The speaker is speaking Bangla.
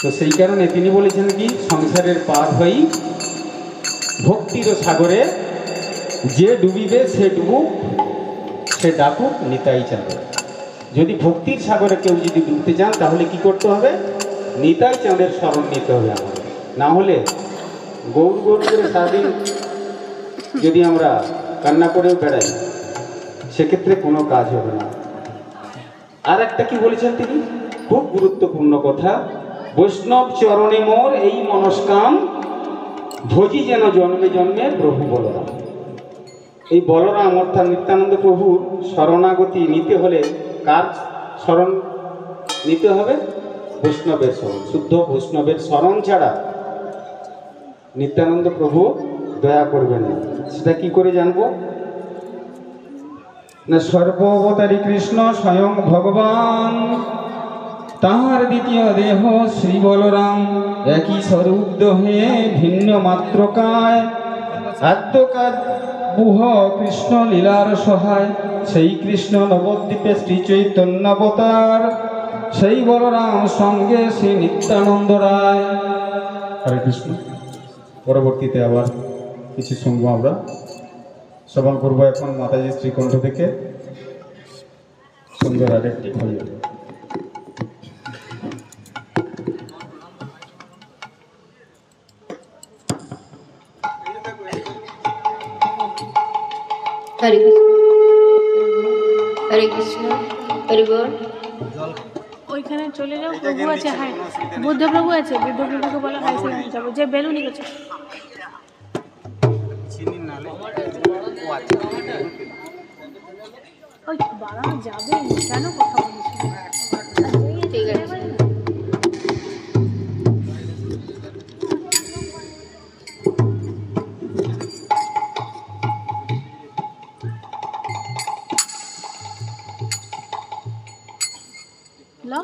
তো সেই কারণে তিনি বলেছেন কি, সংসারের পার হই ভক্তির সাগরে, যে ডুবিবে সে ডুবুক, সে ডাকুক নিতাই চাঁদে। যদি ভক্তির সাগরে কেউ যদি ডুবতে চান তাহলে কি করতে হবে? নিতাই চাঁদের স্মরণ নিতে হবে আমাদের। না হলে গৌর গৌর করে সারাদিন যদি আমরা কান্না করেও বেড়াই, সেক্ষেত্রে কোনো কাজ হবে না। আর একটা কি বলেছেন তিনি, খুব গুরুত্বপূর্ণ কথা, বৈষ্ণব চরণে মোর এই মনস্কাম, ভোজি যেন জন্মে জন্মে প্রভু বলরাম। এই বলরাম অর্থাৎ নিত্যানন্দ প্রভুর শরণাগতি নিতে হলে কার শরণ নিতে হবে? বৈষ্ণবের শরণ। শুদ্ধ বৈষ্ণবের শরণ ছাড়া নিত্যানন্দ প্রভু দয়া করবেন না। সেটা কি করে জানবো? না, সর্ববতারী কৃষ্ণ স্বয়ং ভগবান, তাহার দ্বিতীয় দেহ শ্রী বলরাম, একই স্বরূপ দহে ভিন্ন মাত্রকায়, আদ্যকার বুহ কৃষ্ণ লীলার সহায়, সেই কৃষ্ণ নবদ্বীপে শ্রী চৈতন্য অবতার, সেই বলরাম সঙ্গে শ্রী নিত্যানন্দ রায়। হরে কৃষ্ণ। পরবর্তীতে আবার কিছু শুনবো আমরা। শ্রবণ করবো এখন মাতাজি শ্রীকণ্ঠ থেকে সুন্দর আরেকটি ভজন। হরে কৃষ্ণ, হরে কৃষ্ণ, হরি বল। ওইখানে চলে যাও, প্রভু আছে, হাই বুদ্ধ প্রভু আছে, বুদ্ধ প্রভুকে বলো হাই সেখানে যাবো, যে বেলুনি গেছে। ওই বাড়ানো যাবে, কেন কথা বলিস? ঠিক আছে। ল